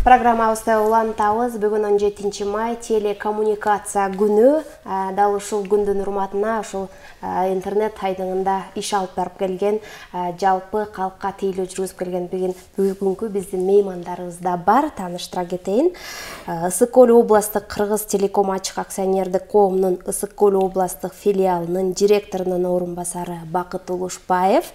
Программабызды улантабыз. Бүгүн 17 май телекоммуникация күнү. Дал ушул күндүн урматына ушул интернет айдыңында иш алып барып келген, жалпы калкка тейлөө жүргүзүп келген бүгүнкү биздин меймандарыбыз да бар. Тааныштыра кетейин. Ысык Көл областык Кыргыз телеком ачык акционердик коомунун Ысык Көл областык филиалынын директорунун орун басары Бакыт Улушбаев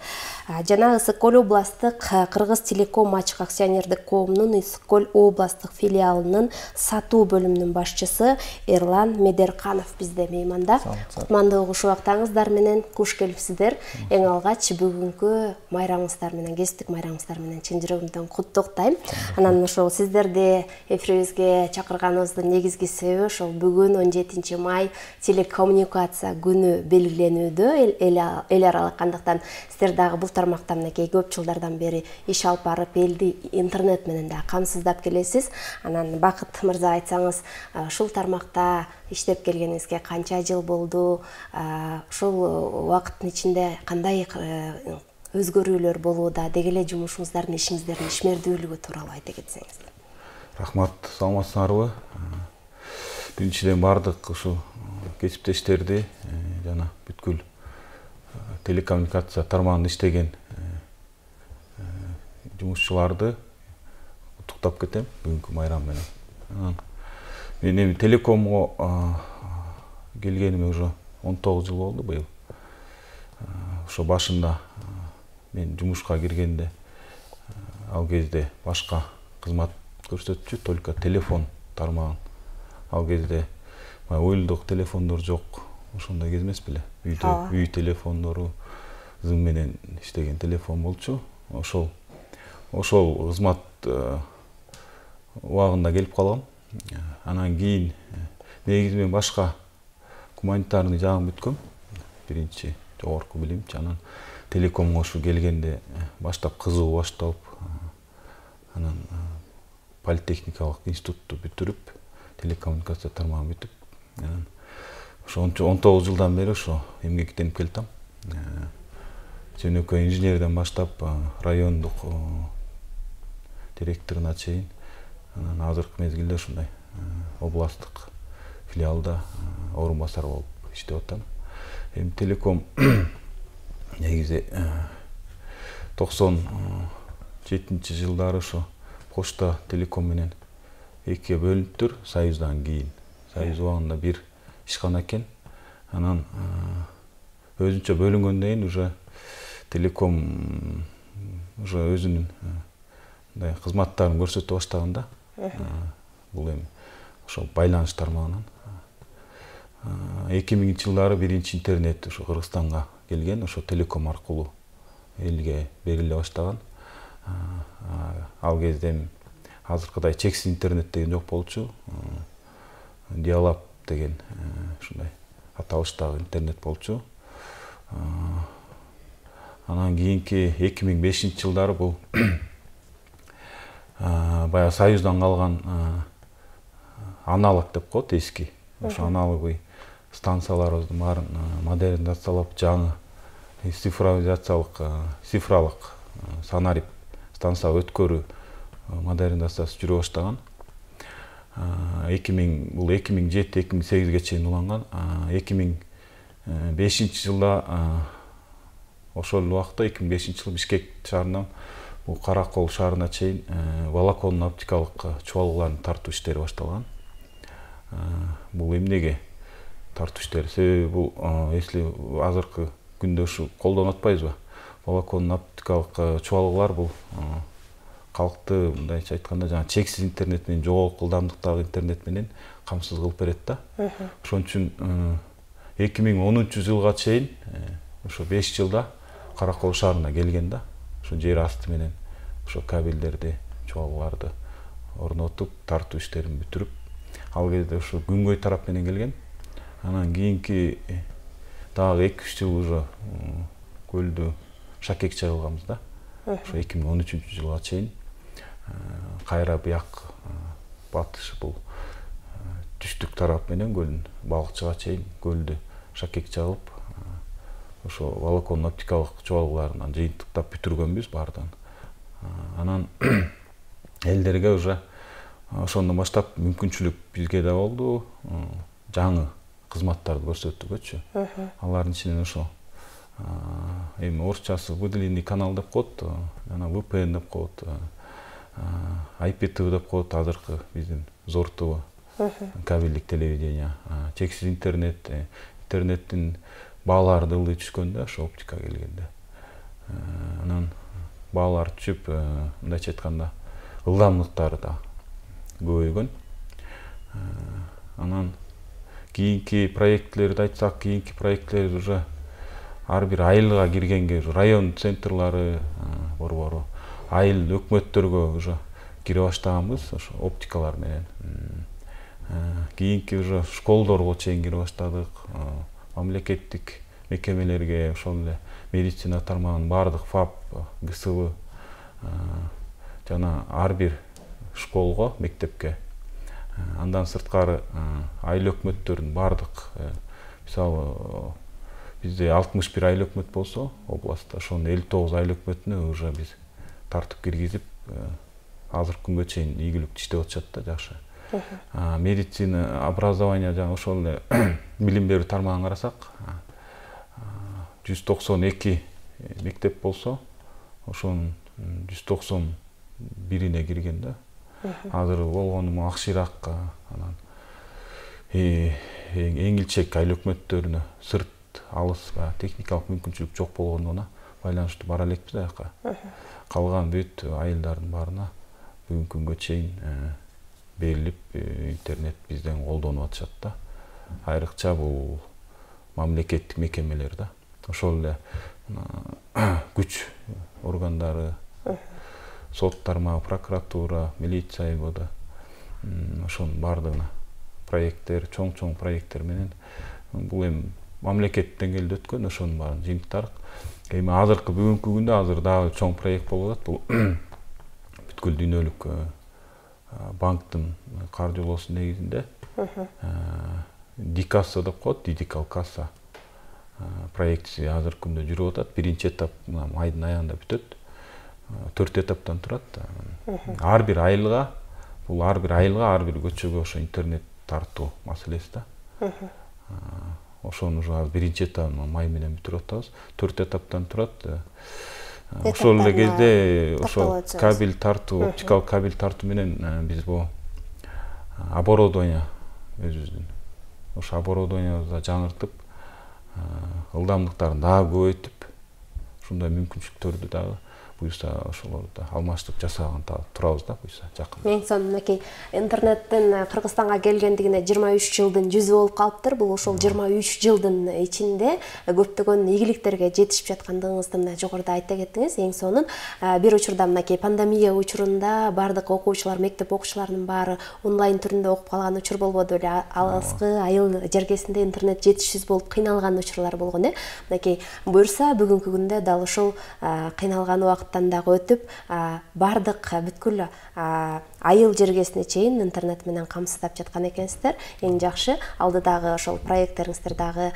жана Ысык Көл областык Кыргыз телеком ачык акционердик коомунун Ысык Көл областык филиалынын сатуу бөлүмүнүн башчысы Эрлан Медерканов бизде мейманда. Кутмандуу угуш убактаңыздар менен куш келипсиздер. Эң алгач бүгүнкү майрамыңыздар менен, кесиптик майрамыңыздар менен чын жүрөгүмдөн куттуктайм. Анан ошол сиздерди эфирибизге чакырганыбыздын негизги себеби ошол бүгүн 17 май телекоммуникация күнү белгиленүүдө эл аралык, андыктан сиздер дагы бул тармакта мынакей көп жылдардан бери иш алып барып элди интернет менен да камсыздап келесиз. Анан Бакыт мырза, айтсаңыз, ушул тармакта иштеп келгениңизге канча жыл болду? Ушул убакыттын ичинде кандай өзгөрүүлөр болууда? Деги эле жумушуңуздардын, ишиңиздердин ишмердүүлүгү тууралуу айта кетсеңиз. Рахмат, саламатсыңарбы? Биринчиден бардык ушул кесиптештерди жана бүткүл телекоммуникация тармагында иштеген жумушчуларды куттуктап кетем бүгүнкү майрам менен. Мен эми телекомго келгениме уже 19 жыл болду быйыл. Ошо башында мен жумушка киргенде ал кезде башка кызмат көрсөтчү, только телефон тармагын. Ал кезде ойлдук телефондор жок, ошондой кез эмес беле. Үй телефондору зым менен иштеген телефон болчу. Ошол кызмат убагында келип калгам. Анан кийин негизи мен башка гуманитарный жагын бүткөм. Биринчи жогорку билимчи, анан телекомго ушу келгенде баштап кызыгуу башталып, анан политехникалык институтту бүтүрүп, телекоммуникация тармагын бүтүп, анан ошо 19 жылдан бери ошо эмгектенип келатам. Жөнөкөй инженерден баштап райондук директоруна чейин, анан азыркы мезгилде ушундай областтык филиалда орун басар болуп иштеп атам. Эми телеком негизи 97-жылдары ошо почта телеком менен экиге бөлүнүптүр. Союздан кийин, Союз убагында бир ишкана экен. Анан өзүнчө бөлүнгөндөн кийин уже телеком уже өзүнүн мындай кызматтарын көрсөтө баштаганда, бул эми ошо байланыш тармагынан 2000-жылдары биринчи интернет ошо Кыргызстанга келген, ошо телеком аркылуу элге бериле баштаган. Ал кезде эми азыркыдай чексиз интернет деген жок болчу. Диалап деген ушундай аталыштагы интернет болчу. Анан кийинки 2005-жылдары бул баягы Союздан калган аналог деп коет, эски. Ошо аналоговый станцияларыбыздын баарын модернизациялап, жаңы цифралык санарип станция өткөрүү модернизациясы жүрө баштаган. Бул 2007-2008-ге чейин уланган. 2005-жылда ошол убакта 2005-жылы Бишкек шаарынан бул Каракол шаарына чейин волоконно оптикалык чуалгыларын тартуу иштери башталган. Бул эмнеге тартуу иштери? Себеби бул если азыркы күндө ушу колдонуп атпайбызбы? Волоконно оптикалык чуалгылар бул калкты мындайча айтканда жана чексиз интернет менен, жогорку ылдамдыктагы интернет менен камсыз кылып берет да. Ошон үчүн 2010-жылга чейин ошо 5 жылда Каракол шаарына келген да. Ошо жер асты менен ошо кабелдерди, чуалгыларды орнотуп, тартуу иштерин бүтүрүп, ал кезде ошо Күнгөй тарап менен келген. Анан кийинки дагы 2-3 жыл уже көлдү Шакекче кылганбыз да. Ошо 2013-жылга чейин кайра бияк батыш бул түштүк тарап менен көлдүн балыкчыга чейин көлдү Шакекче кылып, ошо волоконно оптикалык чуалгыларынан жыйынтыктап бүтүргөнбүз бардыгын. Анан элдерге уже ошондон баштап мүмкүнчүлүк бизге да болду. Жаңы кызматтарды көрсөтүүгөчү. Алардын ичинен ошо эми орусчасы выделенный канал деп коет, жана VPN деп коет, IPTV деп коет, азыркы биздин Зор ТВ, кабелдик телевидение, чексиз интернет, интернеттин баалары да ылдый түшкөн да, ошо оптика келгенде. Анан баалар түшүп, мындайча айтканда, ылдамдыктары да көбөйгөн. Анан кийинки проектлерди айтсак, кийинки проекттер уже ар бир айылга киргенге, район центрлары борбору, айыл өкмөттөргө уже кире баштаганбыз, ошо оптикалар менен. Кийинки уже школдорго чейин кире баштадык, мамлекеттик мекемелерге, ошол эле медицина тармагынын бардык ФАП, ГСВ жана ар бир школго, мектепке. Андан сырткары айыл өкмөттөрүнүн бардык, мисалы бизде 61 айыл өкмөт болсо, областта ошонун 59 айыл өкмөтүнө уже биз тартып киргизип, азыркы күнгө чейин ийгиликтүү иштеп атышат да, жакшы. Медицина, образование жана ошол эле билим берүү тармагын карасак, 192 мектеп болсо, ошонун 191-ине кирген да. Азыр болгону Акширак, анан эң илчек айыл өкмөттөрүнө сырт алыс техникалык мүмкүнчүлүк жок болгондугуна байланыштуу бара элекпиз аяка. Калган бүт айылдардын баарына бүгүнкү күнгө чейин берилип, интернет бизден колдонуп атышат да. Айрыкча бул мамлекеттик мекемелер да. Ошол эле күч органдары, сот тармагы, прокуратура, милиция МВД, ошонун бардыгына проекттер, чоң проекттер менен бул эми мамлекет деңгээлде өткөн, ошонун баарын жыйынтыктар. Эми азыркы бүгүнкү күндө азыр дагы чоң проект болуп атат. Бул бүткүл дүйнөлүк банктын каржылоосу негизинде Дикасса деп коет, Digital Kassa проекти азыркы күндө жүрүп атат. Биринчи этап майдын аягында бүтөт. 4 этаптан турат. Ар бир айылга, ар бир көчөгө ошо интернет тартуу маселеси да. Ошону уже биринчи этабын май менен бүтүрүп атабыз. 4 этаптан турат. Ошол эле кезде ошо кабель тартуу, оптикалык кабель тартуу менен биз бу оборудование өзүбүздүн ошо оборудованиябызды жаңыртып, ылдамдыктарын дагы көбөйтүп, ушундай мүмкүнчүлүктөрдү дагы буюрса ошолорду алмаштырып жасаган турабыз да, буюрса жакын. Эң сонун мынакей интернеттин Кыргызстанга келгендигине 23 жылдын жүзү болуп калыптыр. Бул ошол 23 жылдын ичинде көптөгөн ийгиликтерге жетишип жаткандыгыңызды мына жогоруда айта кеттиңиз. Эң сонун бир учурда мынакей пандемия учурунда бардык окуучулар, мектеп окуучуларынын баары онлайн түрүндө окуп калган учур болбоду беле? Алыскы айыл жергесинде интернет жетишсиз болуп кыйналган учурлар болгон, Мынакей буюрса бүгүнкү күндө дал ошол кыйналган убакыттан дагы өтүп, бардык бүткүл айыл жергесине чейин интернет менен камсыздап жаткан экенсиздер. Эң жакшы, алдыдагы ошол проекттериңиздер дагы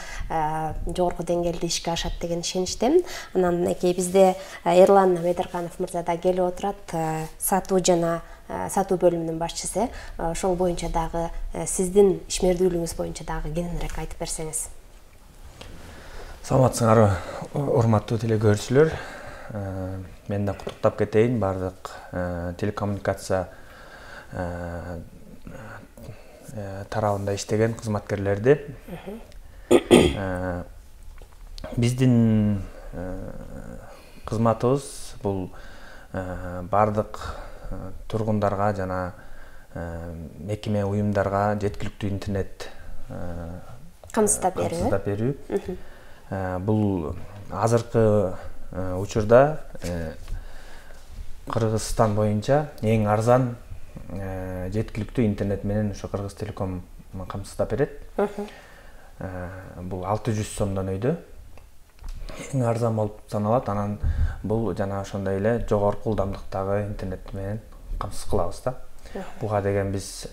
жогорку деңгээлде ишке ашат деген ишеничтемин. Анан мынакей бизде Эрлан Медерханов мырза да келип отурат, сатуу жана сатуу бөлүмүнүн башчысы. Ошол боюнча дагы сиздин ишмердүүлүгүңүз боюнча дагы кененирээк айтып берсеңиз. Саламатсыңарбы, урматтуу телекөрүүчүлөр. Мен да куттуктап кетейин бардык телекоммуникация тарабында иштеген кызматкерлерди. Биздин кызматыбыз бул бардык тургундарга жана мекеме уюмдарга жеткиликтүү интернет камсыздап берүү. Бул азыркы учурда Кыргызстан боюнча эң арзан жеткиликтүү интернет менен ошо Кыргыз Телеком камсыздап берет. Бул 600 сомдон өйдө. Эң арзан болуп саналат. Анан бул жана ошондой эле жогорку ылдамдыктагы интернет менен камсыз кылабыз да. Буга деген биз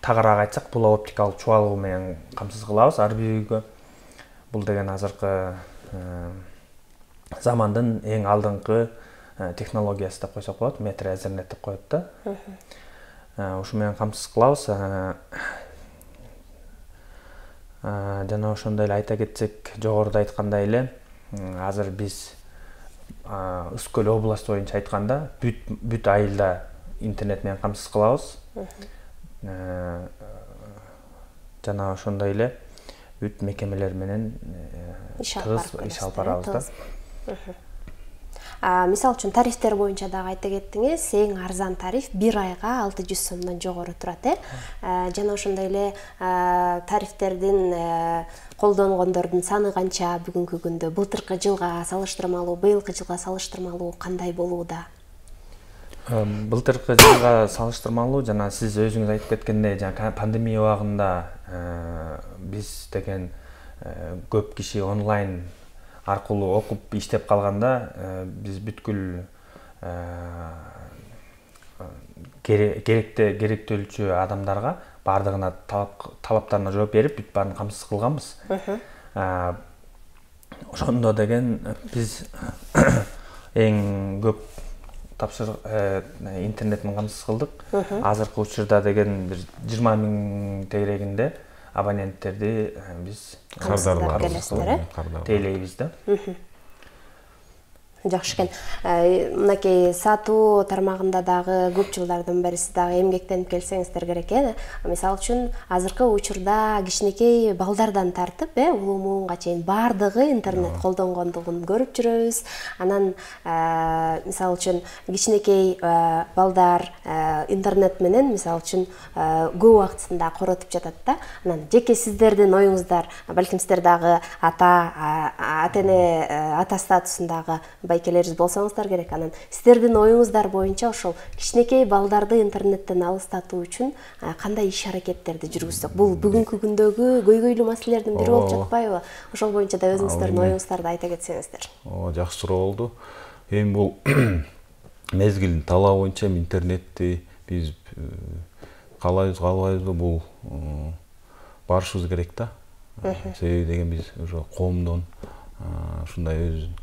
тагыраак айтсак, бул оптикалык чубалгуу менен камсыз кылабыз ар бир үйгө. Бул деген азыркы замандын эң алдыңкы технологиясы деп койсок болот, метро Ethernet деп коет да. Ушу менен камсыз кылабыз. Жана ошондой эле айта кетсек, жогоруда айткандай эле, азыр биз Үскөл область боюнча айтканда бүт айылда интернет менен камсыз кылабыз. Жана ошондой эле бүт мекемелер менен тыгыз иш алып барабыз да. Мисал үчүн тарифтер боюнча дагы айта кеттиңиз, эң арзан тариф 1 айга 600 сомдон жогору турат, жана ошондой эле тарифтердин колдонгондордун саны канча бүгүнкү күндө, былтыркы жылга салыштырмалуу, быйылкы жылга салыштырмалуу кандай болууда? Былтыркы жылга салыштырмалуу, жана сиз өзүңүз айтып кеткендей, жана пандемия убагында биз деген көп киши онлайн аркылуу окуп иштеп калганда, биз бүткүл керектүүлчү адамдарга бардыгына талаптарына жооп берип, бүт баарын камсыз кылганбыз. Ошондо деген биз эң көп интернетин камсыз кылдык. Азыркы учурда деген 20 000 тегерегинде абоненттерди биз тейлейбиз да. Жакшы экен. Мынакей сатуу тармагында дагы көп жылдардан бери сиз дагы эмгектенип келсеңиздер керек экен. Мисалы үчүн азыркы учурда кичинекей балдардан тартып, улуу муунга чейин бардыгы интернет колдонгондугун көрүп жүрөбүз. Анан мисалы үчүн кичинекей балдар интернет менен мисалы үчүн көп убактысында коротуп жатат да. Анан жеке сиздердин оюңуздар, балким сиздер дагы ата статусундагы байкелерибиз болсоңуздар керек. Анан сиздердин оюңуздар боюнча ошол кичинекей балдарды интернеттен алыстатуу үчүн кандай иш-аракеттерди жүргүзсөк? Бул бүгүнкү күндөгү көйгөйлүү маселелердин бири болуп жатпайбы? Ошол боюнча да өзүңүздөрдүн оюңуздарды айта кетсеңиздер. Жакшы суроо болду. Эми бул мезгилдин талабы боюнча интернетти биз каалайбыз, каалбайбызбы, бул барышыбыз керек да. Себеби деген биз ошо коомдон ушундай өзүнүн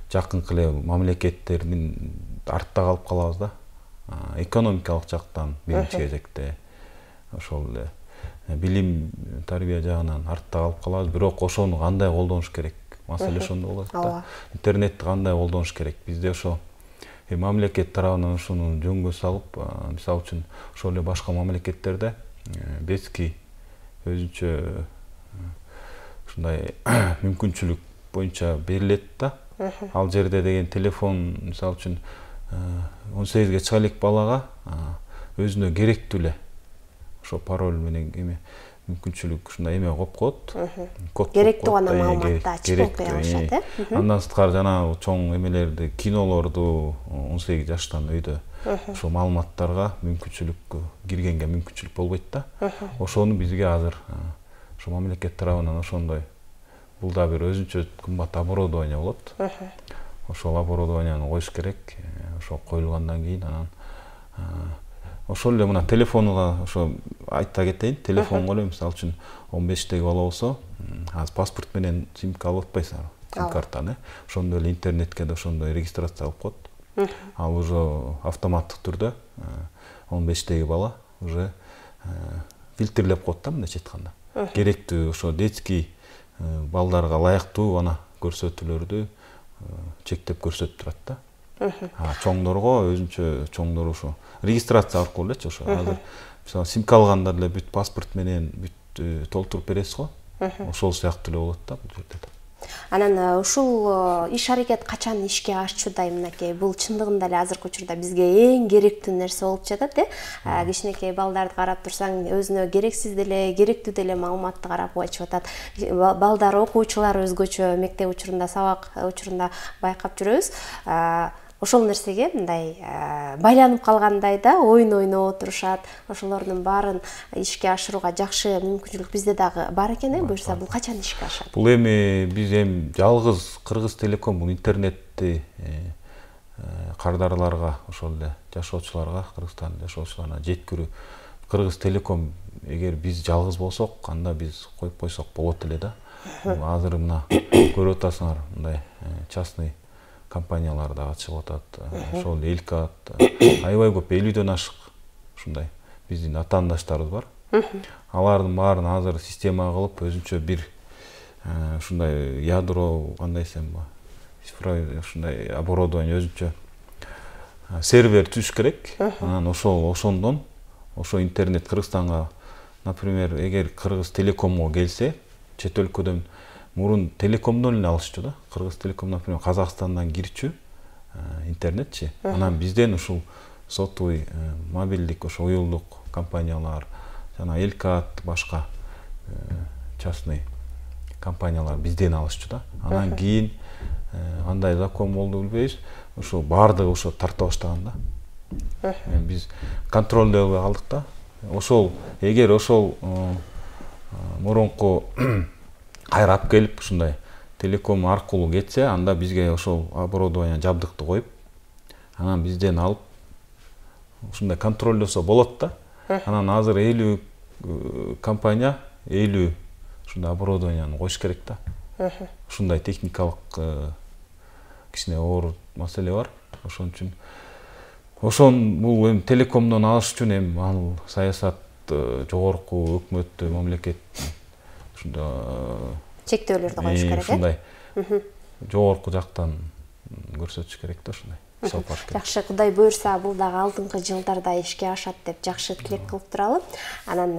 жакынкы эле мамлекеттердин артта калып калабыз да. Экономикалык жактан биринчи кезекте ошол эле билим, тарбия жагынан артта калып калабыз. Бирок ошону кандай колдонуш керек? Маселе ошондо болот да. Интернетти кандай колдонуш керек? Бизде ошо мамлекет тарабынан ушуну жөнгө салып, мисалы үчүн ошол эле башка мамлекеттерде бески өзүнчө ушундай мүмкүнчүлүк боюнча берилет да. Ал жерде деген телефон, мисалы үчүн 18ге чыга элек балага өзүнө керектүү эле ошо пароль менен мүмкүнчүлүк ушундай эме коюп коет. Керектүү гана маалыматты ачып окуй алышат, Андан сырткары жана чоң эмелерди, кинолорду 18 жаштан өйдө ошо маалыматтарга мүмкүнчүлүк киргенге мүмкүнчүлүк болбойт да. Ошону бизге азыр ошо мамлекет тарабынан ошондой, бул да бир өзүнчө кымбат оборудование болот. Ошол оборудованияны коюш керек. Ошол коюлгандан кийин анан ошол эле мына телефонуга ошо айта кетейин. Телефонго эле мисалы үчүн 15-теги бала болсо, азыр паспорт менен симка алып атпайсыңар, сим картаны. Ошондой эле интернетке да ошондой регистрация алып коет. Ал уже автоматтык түрдө 15-теги бала уже фильтрлеп коет да, мындайча айтканда. Керектүү ошо детский балдарга ылайыктуу ана көрсөтүүлөрдү чектеп көрсөтүп турат да. Чоңдорго өзүнчө чоңдор ошо регистрация аркылуу элечи ошо азыр мисалы симка алгандар эле бүт паспорт менен бүт толтуруп бересиз го. Ошол сыяктуу эле болот да бул жерде да. Анан ушул иш-аракет качан ишке ашчудай, мынакей бул чындыгында эле азыркы учурда бизге эң керектүү нерсе болуп жатат, кичинекей балдарды карап турсаң, өзүнө керексиз деле, керектүү деле маалыматты карап айтышып атат. Балдар, окуучулар өзгөчө мектеп учурунда, сабак учурунда байкап жүрөбүз. Ошол нерсеге мындай байланып калгандай да, оюн ойноп отурушат. Ошолордун баарын ишке ашырууга жакшы мүмкүнчүлүк бизде дагы бар экен, буюрса бул качан ишке ашат? Бул эми биз жалгыз Кыргыз Телеком бул интернетти кардарларга, ошол эле жашоочуларга, Кыргызстан жашоочуларына жеткирүү. Кыргыз Телеком эгер биз жалгыз болсок, анда биз коюп койсок болот эле да. Азыр мына көрүп атасыңар, мындай частный компаниялар дагы чыгып атат. Ошол Элкат, аябай көп 50дөн ашык ушундай биздин атаандаштарыбыз бар. Алардын баарын азыр система кылып өзүнчө бир ушундай ядро кандай десем, цифровой ушундай оборудование өзүнчө сервер түзүш керек. Анан ошондон ошо интернет Кыргызстанга, например, эгер Кыргыз Телекомго келсе, чет өлкөдөн мурун Телекомдон эле алышчу да. Кыргыз Телеком, например, Казакстандан кирчү интернетчи. Анан бизден ушул сотовый, мобилдик, ошо уюлдук компаниялар, жана Элкат, башка частный компаниялар бизден алышчу да. Анан кийин андай закон болду билбейбиз. Ошо бардыгы ошо тарта баштаган да. Биз контролдоого алдык да. Ошол эгер ошол мурунку кайра алып келип ушундай телеком аркылуу кетсе, анда бизге ошол оборудование жабдыкты коюп, анан бизден алып ушундай контролдосо болот да. Анан азыр 50 компания 50 ушундай оборудованияны коюш керек да. Ушундай техникалык кичине оор маселе бар. Ошон үчүн бул эми телекомдон алыш үчүн эми ал саясат жогорку өкмөттү, мамлекет ушундай чектөөлөрдү коюш керек. Ушундай жогорку жактан көрсөтүш керек да, ушундай. Жакшы, Кудай буйрса, бул дагы алдыңкы жылдарда ишке ашат деп жакшы тилек кылып туралы. Анан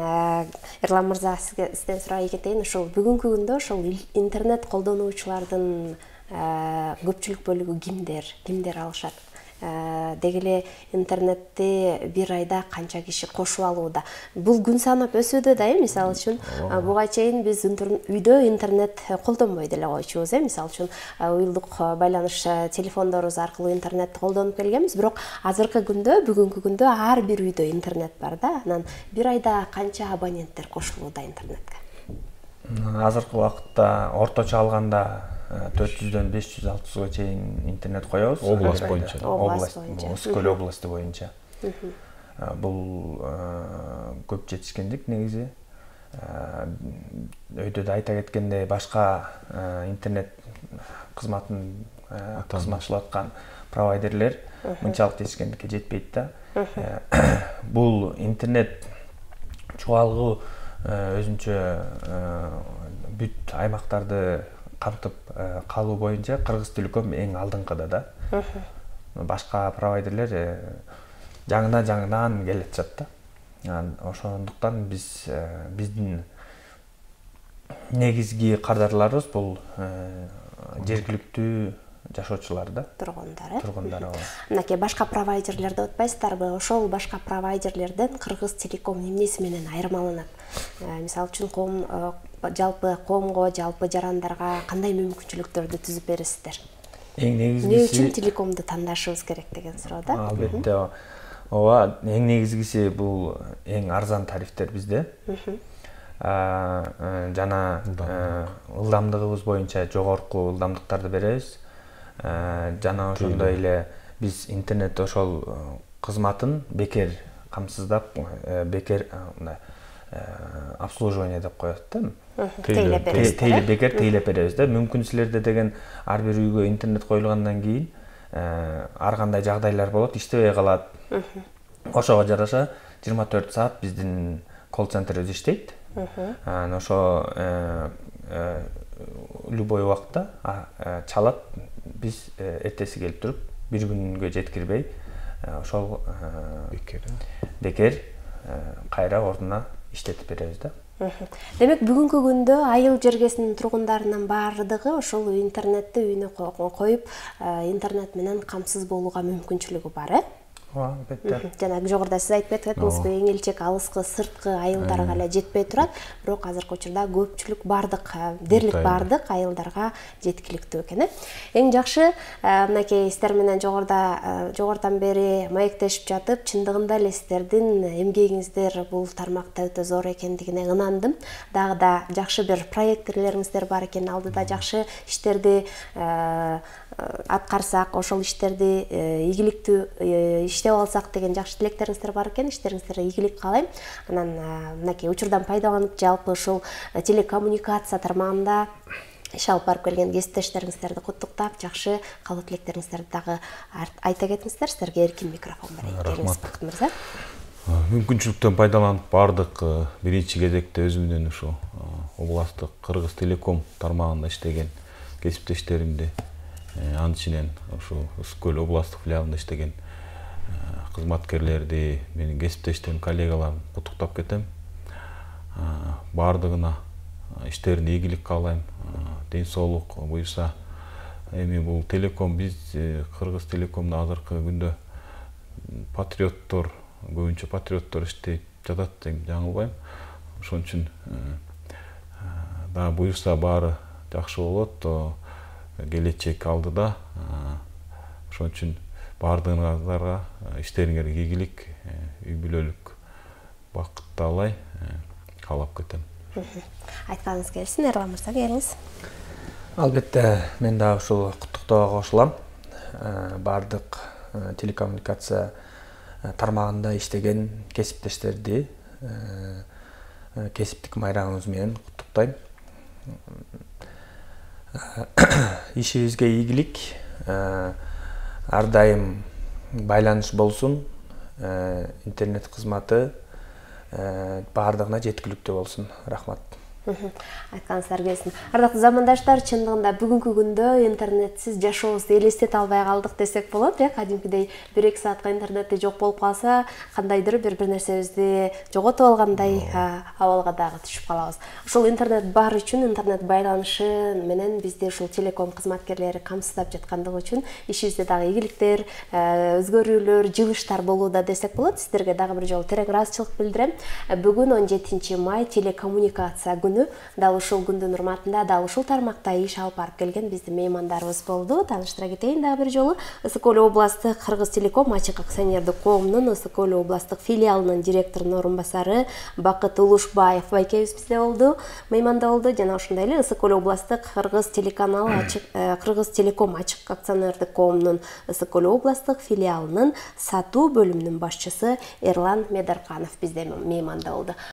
Эрлан мырза, сизден сурай кетейин, ошол бүгүнкү күндө ошол интернет колдонуучулардын көпчүлүк бөлүгү кимдер алышат? Деги эле интернетти бир айда канча киши кошуп алууда? Бул күн санап өсүүдө да, мисалы үчүн буга чейин биз үйдө интернет колдонбой деле койчубуз, мисалы үчүн уюлдук байланыш телефондорубуз аркылуу интернетти колдонуп келгенбиз, бирок азыркы күндө, бүгүнкү күндө ар бир үйдө интернет бар да. Анан бир айда канча абоненттер кошулууда интернетке? Азыркы убакытта орточо алганда 400дөн 500-600га чейин интернет коебуз. Область боюнча. Өскөл областы боюнча. Бул көп жетишкендик негизи. Өйдө да айта кеткендей, башка интернет кызматын кызматчылап аткан провайдерлер мынчалык жетишкендикке жетпейт да. Бул интернет чуалгуу өзүнчө бүт аймактарды камтып калуу боюнча Кыргыз Телеком эң алдыңкыда да. Башка провайдерлер жаңыдан келе жатат да. Ошондуктан биздин негизги кардарларыбыз бул жергиликтүү жашоочулар да. Тургундар. Мынакей башка провайдерлерди отпайсыздарбы? Ошол башка провайдерлерден Кыргыз Телеком эмнеси менен айырмаланат? Мисалы үчүн жалпы коомго, жалпы жарандарга кандай мүмкүнчүлүктөрдү түзүп бересиздер? Эмне үчүн телекомду тандашыбыз керек деген суроо да. Албетте, ооба, эң негизгиси бул эң арзан тарифтер бизде. Жана ылдамдыгыбыз боюнча жогорку ылдамдыктарды беребиз. Жана ошондой эле биз интернет ошол кызматын бекер камсыздап, бекер обслуживание деп коет да. Бекер тейлеп беребиз да. Мүмкүн силерде деген ар бир үйгө интернет коюлгандан кийин ар кандай жагдайлар болот, иштебей калат. Ошого жараша 24 саат биздин колл-центрибиз иштейт. Ошо любой убакта чалат, биз эртеси келип туруп, бир күнгө жеткирбей ошол бекер кайра ордуна иштетип беребиз да. Демек, бүгүнкү күндө айыл жергесинин тургундарынын баардыгы ошол интернетти үйүнө коюп, интернет менен камсыз болууга мүмкүнчүлүгү бар, албетте. Жана жогоруда сиз айтып кетиңиз, эң элчек алыскы сырткы айылдарга эле жетпей турат, бирок азыркы учурда көпчүлүк бардык, дерлик бардык айылдарга жеткиликтүү экен. Эң жакшы, мынакей сиздер менен жогорудан бери маектешип жатып, чындыгында эле сиздердин эмгегиңиздер бул тармакта өтө зор экендигине ынандым. Дагы да жакшы бир проектлериңиздер бар экен, алдыда жакшы иштерди аткарсак, ошол иштерди ийгиликтүү иштеп алсак деген жакшы тилектериңиздер бар экен. Иштериңиздерге ийгилик каалайм. Анан мынакей учурдан пайдаланып, жалпы ушул телекоммуникация тармагында иш алып барып келген кесиптештериңиздерди куттуктап, жакшы каалоо тилектериңиздерди дагы айта кетиңиздер. Силерге эркин микрофон берейин. Рахмат. Бакыт мырза. Мүмкүнчүлүктөн пайдаланып бардык биринчи кезекте өзүм менен ушу областтык Кыргыз Телеком тармагында иштеген кесиптештеримди, анын ушу Ысык Көл областтык филиалында иштеген кызматкерлерди, менин кесиптештерим, коллегаларым куттуктап кетем. Бардыгына иштерине ийгилик каалайм, ден соолук буюрса. Эми бул телеком, биз Кыргыз Телекомдо азыркы күндө патриоттор, көбүнчө патриоттор иштеп жатат деп жаңылбайм. Ошон үчүн да буюрса баары жакшы болот, келечек алдыда. Ошон үчүн баардыгыңарга иштериңерге ийгилик, үй бүлөлүк бакыт таалай каалап кетем. Айтканыңыз келсин, Эрлан мырза, келиңиз. Албетте, мен да ушул куттуктоого кошулам. Бардык телекоммуникация тармагында иштеген кесиптештерди кесиптик майраңыбыз менен куттуктайм. Ишибизге ийгилик, ар дайым байланыш болсун, интернет кызматы баардыгына жеткиликтүү болсун. Рахмат. Айтканыңыздар келсин. Ардактуу замандаштар, чындыгында бүгүнкү күндө интернетсиз жашообузду элестете албай калдык десек болот. Кадимкидей 1-2 саатка интернетте жок болуп калса, кандайдыр бир нерсебизди жоготуп алгандай абалга дагы түшүп калабыз. Ушул интернет бар үчүн, интернет байланышы менен бизди ушул телеком кызматкерлери камсыздап жаткандыгы үчүн ишибизде дагы ийгиликтер, өзгөрүүлөр, жылыштар болууда десек болот. Сиздерге дагы бир жолу терең ыраазычылык билдирем. Бүгүн 17 май телекоммуникация күнү. Дал ушул күндүн урматында, дал ушул тармакта иш алып барып келген биздин меймандарыбыз болду. Тааныштыра кетейин дагы бир жолу. Ысык Көл областтык Кыргыз Телеком ачык акционердик коомунун Ысык Көл областтык филиалынын директорунун орун басары Бакыт Улушбаев байкебиз бизде болду, мейманда болду. Жана ошондой эле Ысык Көл областтык Кыргыз Телеком ачык акционердик коомунун Ысык Көл областтык филиалынын сатуу бөлүмүнүн башчысы Эрлан Медарканов бизде мейманда болду.